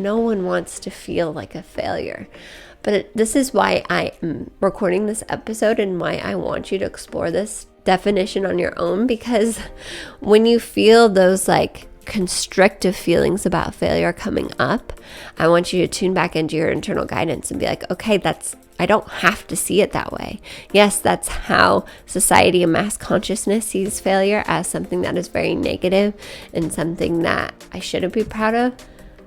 No one wants to feel like a failure. But this is why I am recording this episode and why I want you to explore this definition on your own, because when you feel those like constrictive feelings about failure coming up, I want you to tune back into your internal guidance and be like, okay, I don't have to see it that way. Yes, that's how society and mass consciousness sees failure, as something that is very negative and something that I shouldn't be proud of.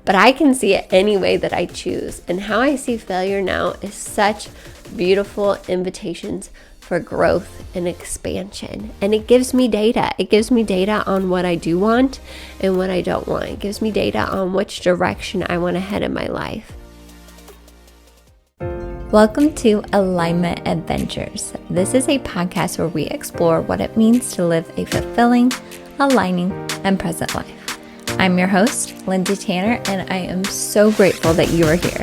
But I can see it any way that I choose. And how I see failure now is such beautiful invitations for growth and expansion. And it gives me data. It gives me data on what I do want and what I don't want. It gives me data on which direction I want to head in my life. Welcome to Alignment Adventures. This is a podcast where we explore what it means to live a fulfilling, aligning, and present life. I'm your host, Lindsay Tanner, and I am so grateful that you are here.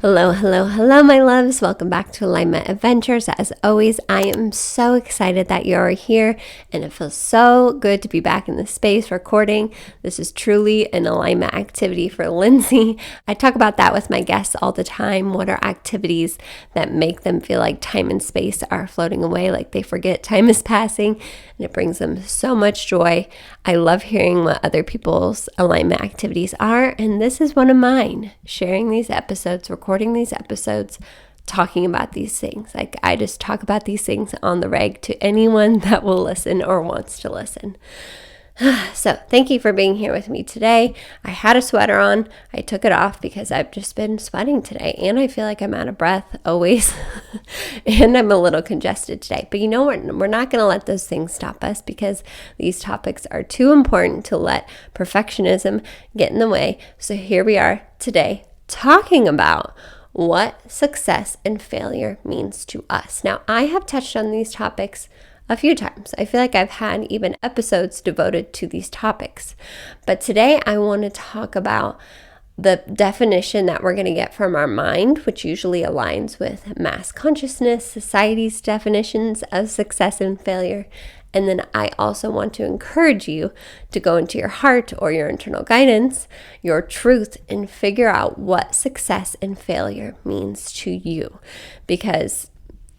Hello, my loves. Welcome back to Alignment Adventures. As always, I am so excited that you're here, and it feels so good to be back in the space recording. This is truly an alignment activity for Lindsay. I talk about that with my guests all the time. What are activities that make them feel like time and space are floating away, like they forget time is passing, and it brings them so much joy. I love hearing what other people's alignment activities are, and this is one of mine, sharing these episodes, recording these episodes, talking about these things. Like, I just talk about these things on the reg to anyone that will listen or wants to listen. So thank you for being here with me today. I had a sweater on. I took it off because I've just been sweating today, and I feel like I'm out of breath always, and I'm a little congested today. But you know what? We're not going to let those things stop us, because these topics are too important to let perfectionism get in the way. So here we are today, talking about what success and failure means to us. Now, I have touched on these topics a few times. I feel like I've had even episodes devoted to these topics. But today I want to talk about the definition that we're going to get from our mind, which usually aligns with mass consciousness, society's definitions of success and failure. And then I also want to encourage you to go into your heart or your internal guidance, your truth, and figure out what success and failure means to you. Because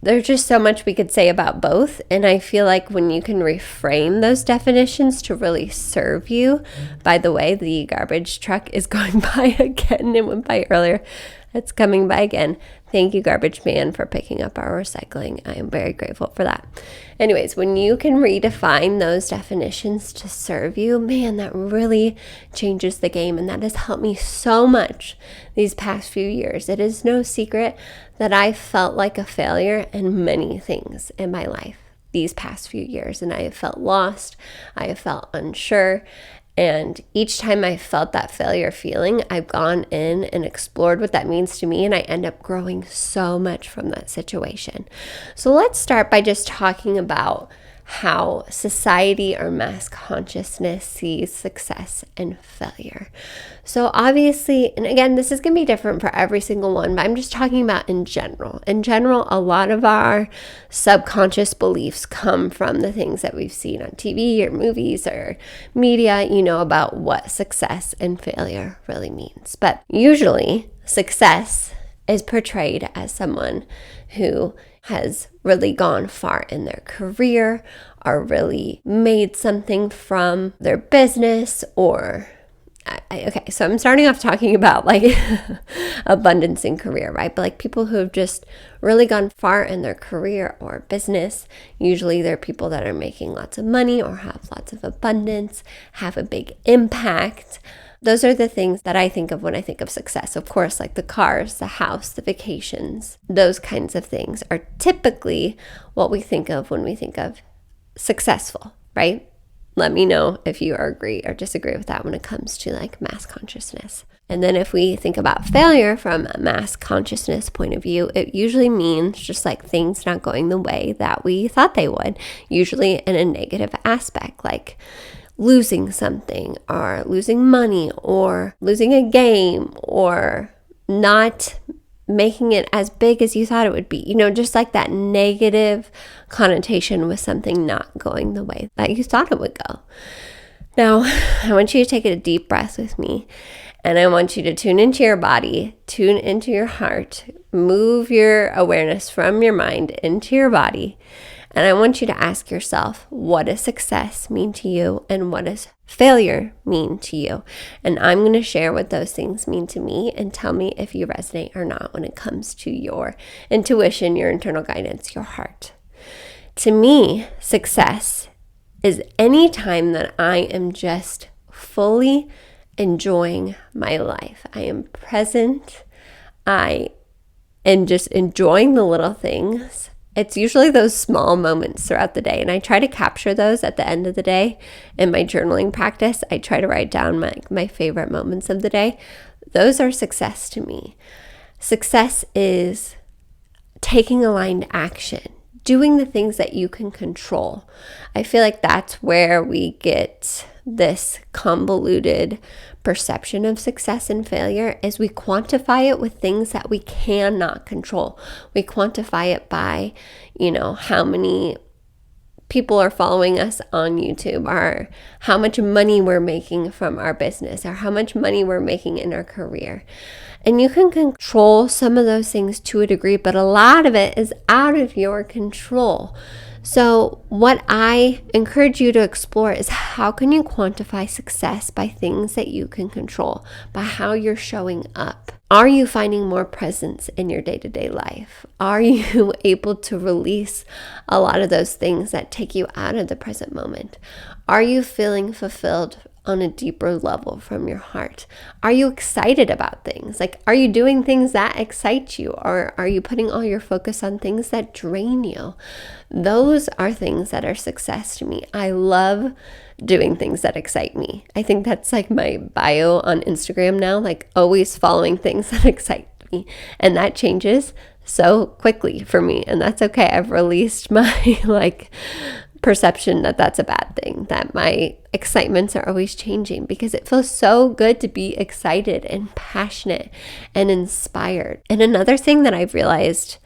there's just so much we could say about both. And I feel like when you can reframe those definitions to really serve you, by the way, the garbage truck is going by again. It went by earlier. It's coming by again. Thank you, garbage man, for picking up our recycling. I am very grateful for that. Anyways, when you can redefine those definitions to serve you, man, that really changes the game. And that has helped me so much these past few years. It is no secret that I felt like a failure in many things in my life these past few years. And I have felt lost. I have felt unsure. And each time I felt that failure feeling, I've gone in and explored what that means to me, and I end up growing so much from that situation. So let's start by just talking about how society or mass consciousness sees success and failure. So obviously, and again, this is going to be different for every single one, but I'm just talking about in general. In general, a lot of our subconscious beliefs come from the things that we've seen on TV or movies or media, about what success and failure really means. But usually, success is portrayed as someone who has really gone far in their career, or really made something from their business, or okay, so I'm starting off talking about like abundance in career, right? But like people who have just really gone far in their career or business, usually they're people that are making lots of money or have lots of abundance, have a big impact. Those are the things that I think of when I think of success. Of course, like the cars, the house, the vacations, those kinds of things are typically what we think of when we think of successful, right? Let me know if you agree or disagree with that when it comes to like mass consciousness. And then if we think about failure from a mass consciousness point of view, it usually means just like things not going the way that we thought they would, usually in a negative aspect, like losing something or losing money or losing a game or not making it as big as you thought it would be. Just like that negative connotation with something not going the way that you thought it would go. Now, I want you to take a deep breath with me, and I want you to tune into your body, tune into your heart, move your awareness from your mind into your body. And I want you to ask yourself, what does success mean to you, and what does failure mean to you? And I'm going to share what those things mean to me, and tell me if you resonate or not when it comes to your intuition, your internal guidance, your heart. To me, success is any time that I am just fully enjoying my life. I am present. I am just enjoying the little things. It's usually those small moments throughout the day, and I try to capture those at the end of the day in my journaling practice. I try to write down my favorite moments of the day. Those are success to me. Success is taking aligned action, doing the things that you can control. I feel like that's where we get this convoluted perception of success and failure, is we quantify it with things that we cannot control. We quantify it by, how many people are following us on YouTube, or how much money we're making from our business, or how much money we're making in our career. And you can control some of those things to a degree, but a lot of it is out of your control. So what I encourage you to explore is, how can you quantify success by things that you can control, by how you're showing up? Are you finding more presence in your day-to-day life? Are you able to release a lot of those things that take you out of the present moment? Are you feeling fulfilled on a deeper level from your heart? Are you excited about things? Like, are you doing things that excite you, or are you putting all your focus on things that drain you? Those are things that are success to me. I love doing things that excite me. I think that's like my bio on Instagram now, like always following things that excite me. And that changes so quickly for me, and that's okay. I've released my perception that that's a bad thing, that my excitements are always changing, because it feels so good to be excited and passionate and inspired. And another thing that I've realized,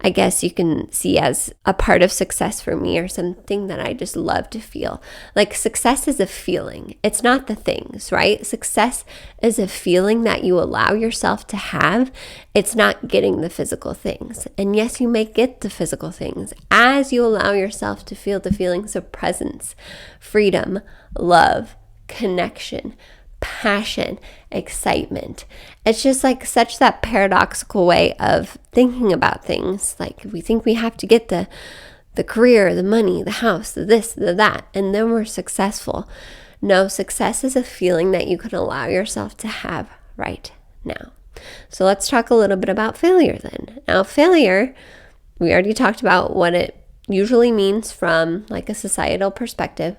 I guess you can see as a part of success for me, or something that I just love to feel. Like, success is a feeling. It's not the things, right? Success is a feeling that you allow yourself to have. It's not getting the physical things. And yes, you may get the physical things as you allow yourself to feel the feelings of presence, freedom, love, connection, passion, excitement. It's just like such that paradoxical way of thinking about things. Like, we think we have to get the career, the money, the house, the this, the that, and then we're successful. No, success is a feeling that you can allow yourself to have right now. So let's talk a little bit about failure then. Now, failure, we already talked about what it usually means from like a societal perspective.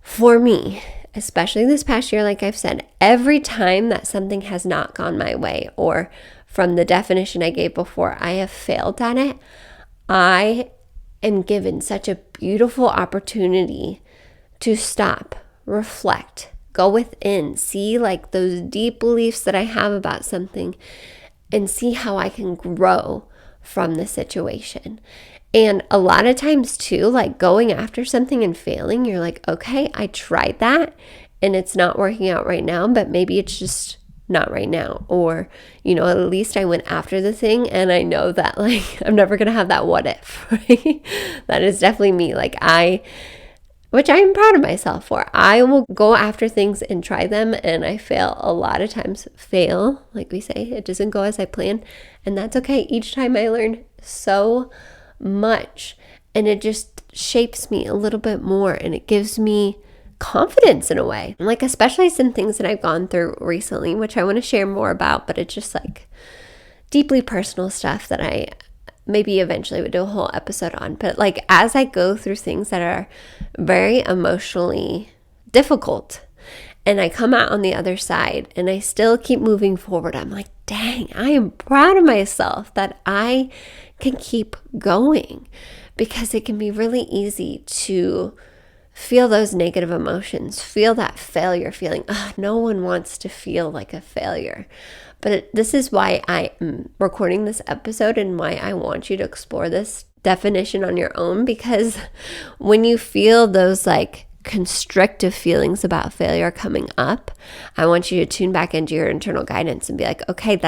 For me, especially this past year, like I've said, every time that something has not gone my way, or from the definition I gave before, I have failed at it, I am given such a beautiful opportunity to stop, reflect, go within, see like those deep beliefs that I have about something, and see how I can grow from the situation. And a lot of times too, like going after something and failing, you're like, okay, I tried that and it's not working out right now, but maybe it's just not right now. Or, at least I went after the thing, and I know that like, I'm never going to have that what if, right? That is definitely me. Which I am proud of myself for. I will go after things and try them, and I fail a lot of times. Fail, like we say, it doesn't go as I planned, and that's okay. Each time I learn so much, and it just shapes me a little bit more, and it gives me confidence in a way. Like, especially some things that I've gone through recently, which I want to share more about, but it's just like deeply personal stuff that I maybe eventually would do a whole episode on. But like, as I go through things that are very emotionally difficult, and I come out on the other side and I still keep moving forward, I'm like, dang, I am proud of myself that I can keep going, because it can be really easy to feel those negative emotions, feel that failure feeling. No one wants to feel like a failure. But this is why I am recording this episode and why I want you to explore this definition on your own, because when you feel those like constrictive feelings about failure coming up, I want you to tune back into your internal guidance and be like, okay,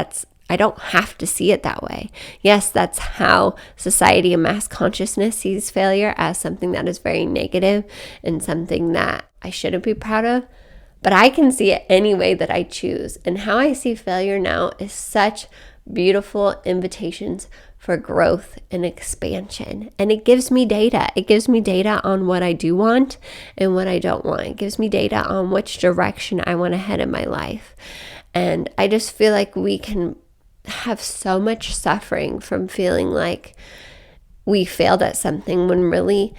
I don't have to see it that way. Yes, that's how society and mass consciousness sees failure, as something that is very negative and something that I shouldn't be proud of. But I can see it any way that I choose. And how I see failure now is such beautiful invitations for growth and expansion. And it gives me data. It gives me data on what I do want and what I don't want. It gives me data on which direction I want to head in my life. And I just feel like we can have so much suffering from feeling like we failed at something, when really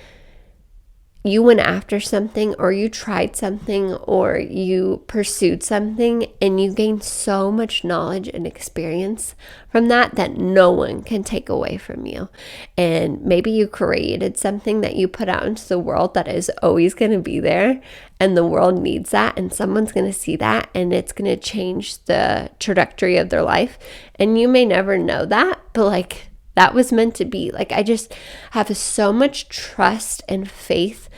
you went after something, or you tried something, or you pursued something, and you gained so much knowledge and experience from that no one can take away from you. And maybe you created something that you put out into the world that is always going to be there, and the world needs that, and someone's going to see that, and it's going to change the trajectory of their life. And you may never know that, but like, that was meant to be. Like, I just have so much trust and faith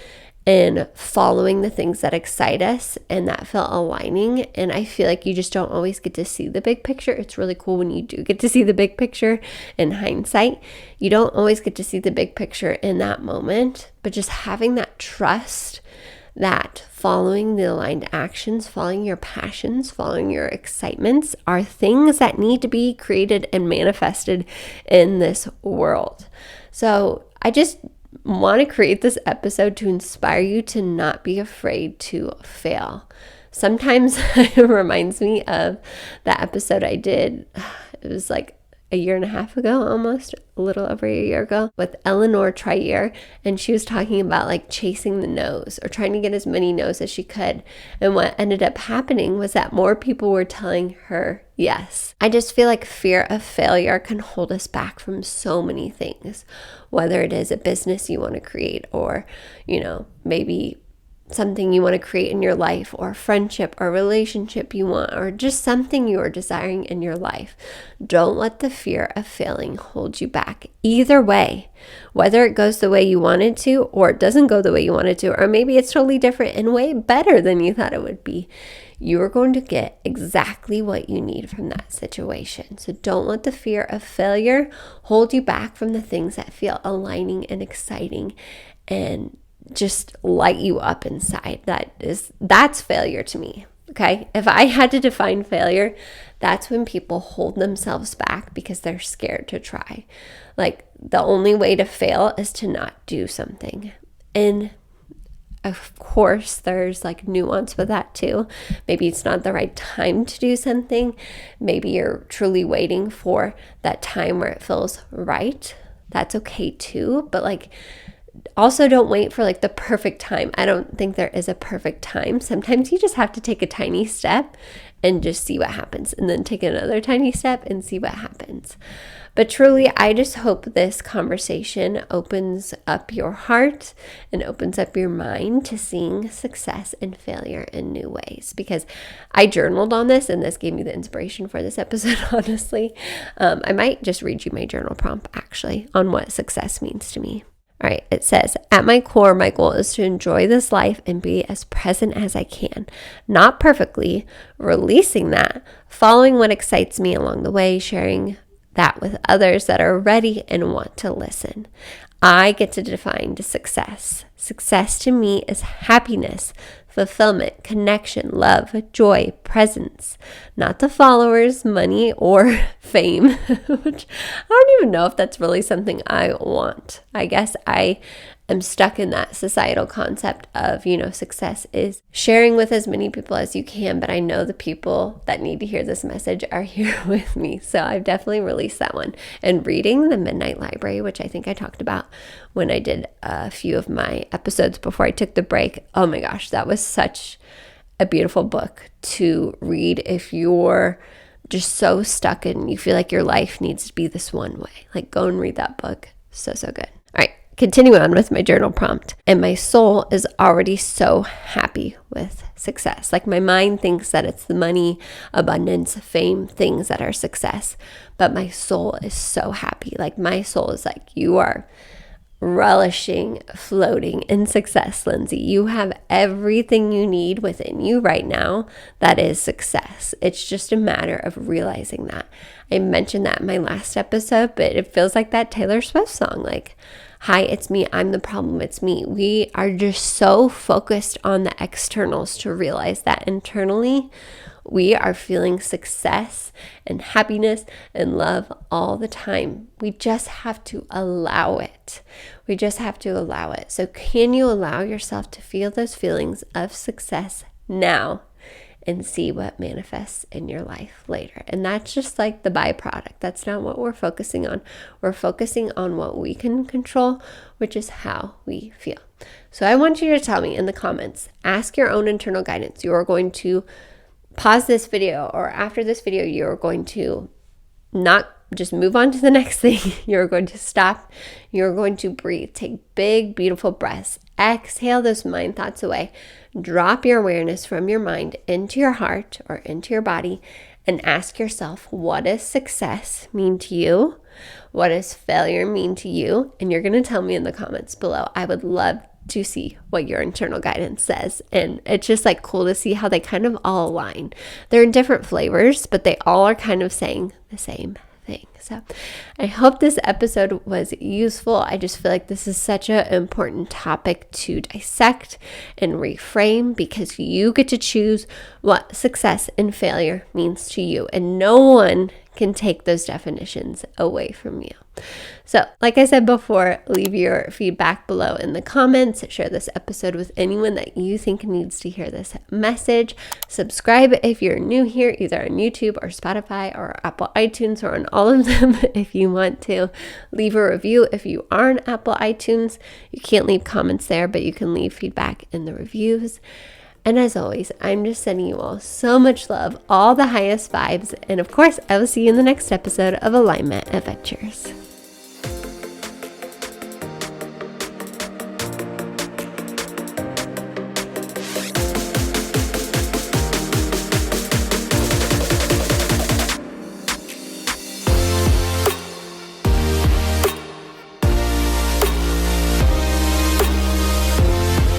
in following the things that excite us and that feel aligning. And I feel like you just don't always get to see the big picture. It's really cool when you do get to see the big picture in hindsight. You don't always get to see the big picture in that moment, but just having that trust that following the aligned actions, following your passions, following your excitements are things that need to be created and manifested in this world. So I just want to create this episode to inspire you to not be afraid to fail. Sometimes it reminds me of that episode I did. It was like a year and a half ago, almost a little over a year ago, with Eleanor Trier, and she was talking about like chasing the no's, or trying to get as many no's as she could. And what ended up happening was that more people were telling her yes. I just feel like fear of failure can hold us back from so many things, whether it is a business you want to create, or, maybe something you want to create in your life, or a friendship or relationship you want, or just something you are desiring in your life. Don't let the fear of failing hold you back. Either way, whether it goes the way you wanted to, or it doesn't go the way you wanted to, or maybe it's totally different and way better than you thought it would be, you are going to get exactly what you need from that situation. So don't let the fear of failure hold you back from the things that feel aligning and exciting and just light you up inside. That's failure to me. Okay. If I had to define failure, that's when people hold themselves back because they're scared to try. Like, the only way to fail is to not do something. And of course, there's like nuance with that too. Maybe it's not the right time to do something. Maybe you're truly waiting for that time where it feels right. That's okay too. But like, also don't wait for like the perfect time. I don't think there is a perfect time. Sometimes you just have to take a tiny step and just see what happens, and then take another tiny step and see what happens. But truly, I just hope this conversation opens up your heart and opens up your mind to seeing success and failure in new ways. Because I journaled on this, and this gave me the inspiration for this episode, honestly. I might just read you my journal prompt, actually, on what success means to me. All right, it says, at my core, my goal is to enjoy this life and be as present as I can. Not perfectly, releasing that, following what excites me along the way, sharing that with others that are ready and want to listen. I get to define success. Success to me is happiness, fulfillment, connection, love, joy, presence, not the followers, money, or fame, which I don't even know if that's really something I want. I guess I am stuck in that societal concept of, success is sharing with as many people as you can, but I know the people that need to hear this message are here with me. So I've definitely released that one. And reading The Midnight Library, which I think I talked about when I did a few of my episodes before I took the break. Oh my gosh, that was such a beautiful book to read if you're just so stuck and you feel like your life needs to be this one way. Like, go and read that book. So good. All right. continue on with my journal prompt. And my soul is already so happy with success. Like my mind thinks that it's the money, abundance, fame, things that are success. But my soul is so happy. Like my soul is like, you are relishing, floating in success, Lindsay. You have everything you need within you right now that is success. It's just a matter of realizing that. I mentioned that in my last episode, but it feels like that Taylor Swift song, like, hi, it's me, I'm the problem, it's me. We are just so focused on the externals to realize that internally we are feeling success and happiness and love all the time. We just have to allow it. We just have to allow it. So can you allow yourself to feel those feelings of success now and see what manifests in your life later? And that's just like the byproduct. That's not what we're focusing on. We're focusing on what we can control, which is how we feel. So I want you to tell me in the comments, ask your own internal guidance. You are going to pause this video, or after this video, you're going to not just move on to the next thing. You're going to stop. You're going to breathe. Take big, beautiful breaths. Exhale those mind thoughts away. Drop your awareness from your mind into your heart or into your body and ask yourself, what does success mean to you? What does failure mean to you? And you're going to tell me in the comments below. I would love to see what your internal guidance says. And it's just like cool to see how they kind of all align. They're in different flavors, but they all are kind of saying the same thing. So I hope this episode was useful. I just feel like this is such an important topic to dissect and reframe, because you get to choose what success and failure means to you, and no one can take those definitions away from you. So, like I said before, leave your feedback below in the comments. Share this episode with anyone that you think needs to hear this message. Subscribe if you're new here, either on YouTube or Spotify or Apple iTunes, or on all of them if you want to. Leave a review if you are on Apple iTunes. You can't leave comments there, but you can leave feedback in the reviews. And as always, I'm just sending you all so much love, all the highest vibes. And of course, I will see you in the next episode of Alignment Adventures.